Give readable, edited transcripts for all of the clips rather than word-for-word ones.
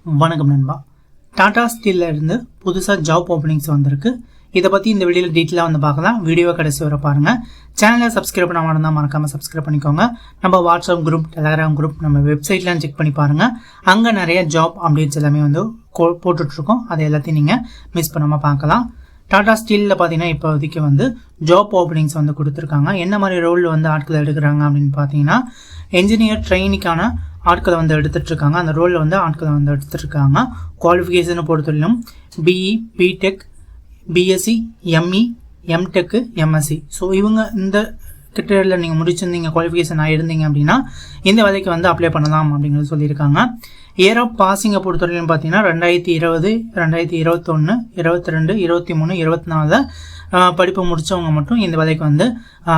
வணக்கம் நண்பா. டாடா ஸ்டீல்ல இருந்து புதுசாக ஜாப் ஓப்பனிங்ஸ் வந்திருக்கு. இதை பற்றி இந்த வீடியோவில் டீட்டெயிலாக வந்து பார்க்கலாம். வீடியோவை கடைசி வரை பாருங்கள். சேனலை சப்ஸ்கிரைப் பண்ணாமல் இருந்தால் மறக்காமல் சப்ஸ்கிரைப் பண்ணிக்கோங்க. நம்ம வாட்ஸ்அப் குரூப், டெலகிராம் குரூப், நம்ம வெப்சைட்லாம் செக் பண்ணி பாருங்கள். அங்கே நிறைய ஜாப் அப்டேட்ஸ் எல்லாமே வந்து போட்டுட்ருக்கோம். அதை எல்லாத்தையும் நீங்கள் மிஸ் பண்ணாமல் பார்க்கலாம். டாடா ஸ்டீலில் பார்த்தீங்கன்னா இப்போதைக்கு வந்து ஜாப் ஓப்பனிங்ஸ் வந்து கொடுத்துருக்காங்க. என்ன மாதிரி ரோல் வந்து ஆட்களை எடுக்கிறாங்க அப்படின்னு பார்த்தீங்கன்னா, என்ஜினியர் ட்ரெயினிக்கான ஆட்களை வந்து எடுத்துகிட்ருக்காங்க. அந்த ரோலில் வந்து ஆட்களை வந்து எடுத்துகிட்ருக்காங்க. குவாலிஃபிகேஷனை பொறுத்தவரையிலும் BE, BTech, BSc, ME, MTech, MSc. So இவங்க இந்த கிட்டத்தில் நீங்கள் முடிச்சிருந்தீங்க, குவாலிஃபிகேஷன் ஆகிருந்தீங்க அப்படின்னா இந்த வேலைக்கு வந்து அப்ளை பண்ணலாம் அப்படிங்கிறது சொல்லியிருக்காங்க. இயர் ஆஃப் பாசிங்கை பொறுத்தவரையிலும் பார்த்தீங்கன்னா 2020, 2021, 22, 23, 24 படிப்பு முடித்தவங்க மட்டும் இந்த வேலைக்கு வந்து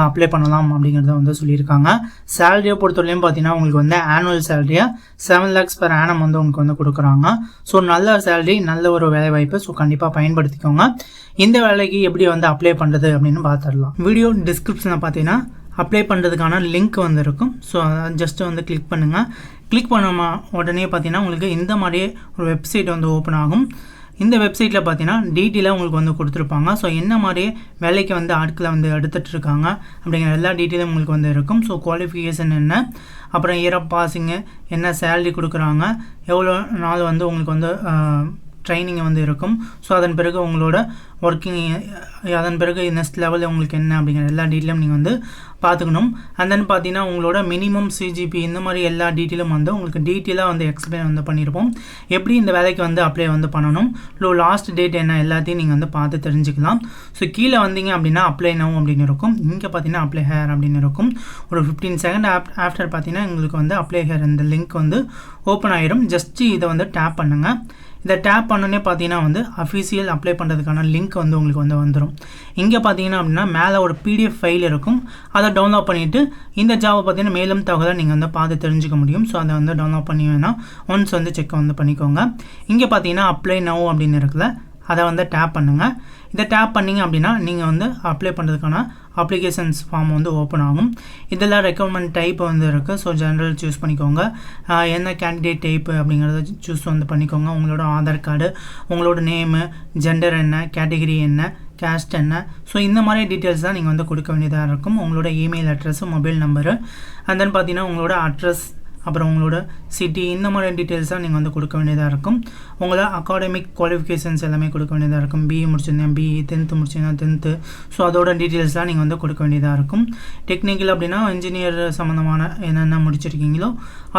அப்ளை பண்ணலாம் அப்படிங்கிறத வந்து சொல்லியிருக்காங்க. சேலரியை பொறுத்தவரையிலும் பார்த்தீங்கன்னா உங்களுக்கு வந்து ஆனுவல் சேலரியாக 7 lakhs per annum வந்து உங்களுக்கு வந்து கொடுக்குறாங்க. ஸோ நல்ல சேலரி, நல்ல ஒரு வேலை வாய்ப்பு. ஸோ கண்டிப்பாக பயன்படுத்திக்கோங்க. இந்த வேலைக்கு எப்படி வந்து அப்ளை பண்ணுறது அப்படின்னு பார்த்துடலாம். வீடியோ டிஸ்கிரிப்ஷனில் பார்த்தீங்கன்னா அப்ளை பண்ணுறதுக்கான லிங்க் வந்து இருக்கும். ஸோ ஜஸ்ட்டு வந்து கிளிக் பண்ணுங்கள். கிளிக் பண்ண உடனே பார்த்தீங்கன்னா உங்களுக்கு இந்த மாதிரியே ஒரு வெப்சைட் வந்து ஓப்பன் ஆகும். இந்த வெப்சைட்டில் பார்த்தீங்கன்னா டீட்டெயிலாக உங்களுக்கு வந்து கொடுத்துருப்பாங்க. ஸோ என்ன மாதிரி வேலைக்கு வந்து ஆட்களை வந்து எடுத்துகிட்ருக்காங்க அப்படிங்கிற எல்லா டீட்டெயிலும் உங்களுக்கு வந்து இருக்கும். ஸோ குவாலிஃபிகேஷன் என்ன, அப்புறம் இயர் ஆஃப் பாசிங்கு என்ன, சேலரி கொடுக்குறாங்க, எவ்வளோ நாள் வந்து உங்களுக்கு வந்து ட்ரைனிங் வந்து இருக்கும். ஸோ அதன் பிறகு உங்களோட ஒர்க்கிங், அதன் பிறகு நெக்ஸ்ட் லெவலில் உங்களுக்கு என்ன அப்படிங்கிற எல்லா டீட்டெயிலும் நீங்கள் வந்து பார்த்துக்கணும். அண்ட் தென் பார்த்தீங்கன்னா உங்களோட மினிமம் சிஜிபி இந்த மாதிரி எல்லா டீட்டெயிலும் வந்து உங்களுக்கு டீட்டெயிலாக வந்து எக்ஸ்பிளைன் வந்து பண்ணியிருப்போம். எப்படி இந்த வேலைக்கு வந்து அப்ளை வந்து பண்ணணும், லாஸ்ட் டேட் என்ன, எல்லாத்தையும் நீங்கள் வந்து பார்த்து தெரிஞ்சுக்கலாம். ஸோ கீழே வந்தீங்க அப்படின்னா அப்ளை நவ் அப்படின்னு இருக்கும். இங்கே பார்த்தீங்கன்னா அப்ளை ஹேர் அப்படின்னு இருக்கும். ஒரு 15 செகண்ட் ஆஃப்டர் பார்த்தீங்கன்னா உங்களுக்கு வந்து அப்ளை ஹேர் இந்த லிங்க் வந்து ஓப்பன் ஆகிடும். ஜஸ்ட்டு இதை வந்து டேப் பண்ணுங்கள். இதை டேப் பண்ணோன்னே பார்த்தீங்கன்னா வந்து அஃபிஷியல் அப்ளை பண்ணுறதுக்கான லிங்க் வந்து உங்களுக்கு வந்து வந்துடும். இங்கே பார்த்தீங்கன்னா அப்படின்னா மேலே ஒரு பிடிஎஃப் ஃபைல் இருக்கும். அதை டவுன்லோட் பண்ணிவிட்டு இந்த ஜாபை பார்த்தீங்கன்னா மேலும் தகவலை நீங்கள் வந்து பார்த்து தெரிஞ்சுக்க முடியும். ஸோ அதை வந்து டவுன்லோட் பண்ணி வேணால் ஒன்ஸ் வந்து செக் வந்து பண்ணிக்கோங்க. இங்கே பார்த்தீங்கன்னா அப்ளை நவ் அப்படின்னு இருக்குல்ல, அதை வந்து டேப் பண்ணுங்கள். இதை டேப் பண்ணிங்க அப்படின்னா நீங்கள் வந்து அப்ளை பண்ணுறதுக்கான அப்ளிகேஷன்ஸ் ஃபார்ம் வந்து ஓப்பன் ஆகும். இதெல்லாம் ரெக்கமெண்ட் டைப் வந்து இருக்குது. ஸோ ஜென்ரல் சூஸ் பண்ணிக்கோங்க. என்ன கேண்டிடேட் டைப்பு அப்படிங்கிறத சூஸ் வந்து பண்ணிக்கோங்க. உங்களோட ஆதார் கார்டு, உங்களோட நேமு, ஜெண்டர் என்ன, கேட்டகரி என்ன, கேஸ்ட் என்ன, ஸோ இந்த மாதிரி டீட்டெயில்ஸ் தான் நீங்கள் வந்து கொடுக்க வேண்டியதாக இருக்கும். உங்களோட email address, mobile number, and then பார்த்தீங்கன்னா உங்களோட அட்ரஸ், அப்புறம் உங்களோட சிட்டி, இந்த மாதிரி டீட்டெயில்ஸாக நீங்கள் வந்து கொடுக்க வேண்டியதாக இருக்கும். உங்களோட அகாடமிக் குவாலிஃபிகேஷன்ஸ் எல்லாமே கொடுக்க வேண்டியதாக இருக்கும். பிஇ முடிச்சிருந்தேன், பிஇ, 10th முடிச்சிருந்தேன், 10th. ஸோ அதோட டீட்டெயில்ஸ்லாம் நீங்கள் வந்து கொடுக்க வேண்டியதாக இருக்கும். டெக்னிக்கல் அப்படின்னா இன்ஜினியர் சம்மந்தமான என்னென்ன முடிச்சிருக்கீங்களோ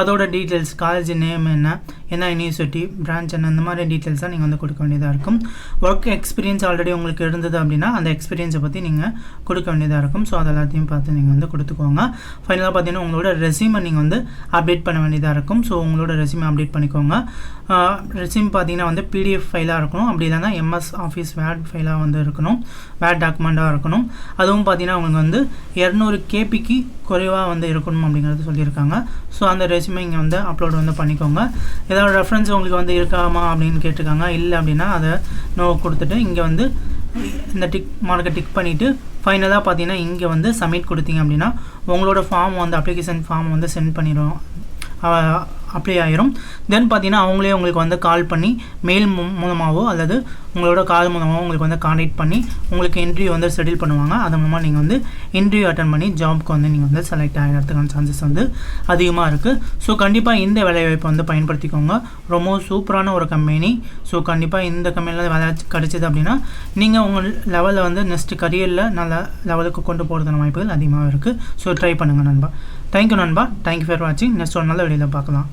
அதோட டீட்டெயில்ஸ், காலேஜ் நேம் என்ன, என்ன யூனிவர்சிட்டி, பிரான்ச் என்ன, இந்த மாதிரி டீட்டெயில்ஸாக நீங்கள் வந்து கொடுக்க வேண்டியதாக இருக்கும். ஒர்க் எக்ஸ்பீரியன்ஸ் ஆல்ரெடி உங்களுக்கு இருந்தது அப்படின்னா அந்த எக்ஸ்பீரியன்ஸை பற்றி நீங்கள் கொடுக்க வேண்டியதாக இருக்கும். ஸோ அது எல்லாத்தையும் பார்த்து நீங்கள் வந்து கொடுத்துக்கோங்க. ஃபைனலாக பார்த்தீங்கன்னா உங்களோட ரெஸ்யூமை நீங்கள் வந்து அப்டேட் பண்ண வேண்டியதாக இருக்கும். ஸோ உங்களோட ரெஸ்யூமை அப்டேட் பண்ணிக்கோங்க. ரெஸ்யூம் பார்த்தீங்கன்னா வந்து பிடிஎஃப் ஃபைலாக இருக்கணும். அப்படி இல்லைனா எம்எஸ் ஆஃபீஸ் வேர்ட் ஃபைலாக வந்து இருக்கணும், வேர்ட் டாக்குமெண்ட்டாக இருக்கணும். அதுவும் பார்த்தீங்கன்னா உங்களுக்கு வந்து 200 கேபிக்கு குறைவாக வந்து இருக்கணும் அப்படிங்கிறது சொல்லியிருக்காங்க. ஸோ அந்த ரெஸ்யூமை இங்கே வந்து அப்லோட் வந்து பண்ணிக்கோங்க. ஏதாவது ரெஃபரன்ஸ் உங்களுக்கு வந்து இருக்காமா அப்படின்னு கேட்டிருக்காங்க. இல்லை அப்படின்னா அதை நோ கொடுத்துட்டு இங்கே வந்து இந்த டிக் மார்க்கை டிக் பண்ணிவிட்டு ஃபைனலாக பார்த்தீங்கன்னா இங்கே வந்து சப்மிட் கொடுத்தீங்க அப்படின்னா உங்களோட ஃபார்ம் வந்து அப்ளிகேஷன் ஃபார்ம் வந்து சென்ட் பண்ணிடும், அப்ளை ஆயிரும். தென் பார்த்தீங்கன்னா அவங்களே உங்களுக்கு வந்து கால் பண்ணி மெயில் மூலமாகவோ அல்லது உங்களோட கால் மூலமாகவோ உங்களுக்கு வந்து கான்டாக்ட் பண்ணி உங்களுக்கு இன்டர்வியூ வந்து ஷெட்யூல் பண்ணுவாங்க. அது மூலமாக நீங்கள் வந்து இன்டர்வியூ அட்டன் பண்ணி ஜாப்க்கு வந்து நீங்கள் வந்து செலக்ட் ஆகிறதுக்கான சான்சஸ் வந்து அதிகமாக இருக்குது. ஸோ கண்டிப்பாக இந்த வேலைவாய்ப்பை வந்து பயன்படுத்திக்கோங்க. ரொம்ப சூப்பரான ஒரு கம்பெனி. ஸோ கண்டிப்பாக இந்த கம்பெனியில் வேலை கிடச்சிது அப்படின்னா நீங்கள் உங்கள் லெவலில் வந்து நெக்ஸ்ட் கரியரில் நல்ல லெவலுக்கு கொண்டு போகிறதுக்கான வாய்ப்புகள் அதிகமாக இருக்குது. ஸோ ட்ரை பண்ணுங்கள் நண்பா. தேங்க்யூ நண்பா. தேங்க்யூ ஃபார் வாட்சிங். நெக்ஸ்ட் ஒரு நல்ல வீடியோவில் பார்க்கலாம்.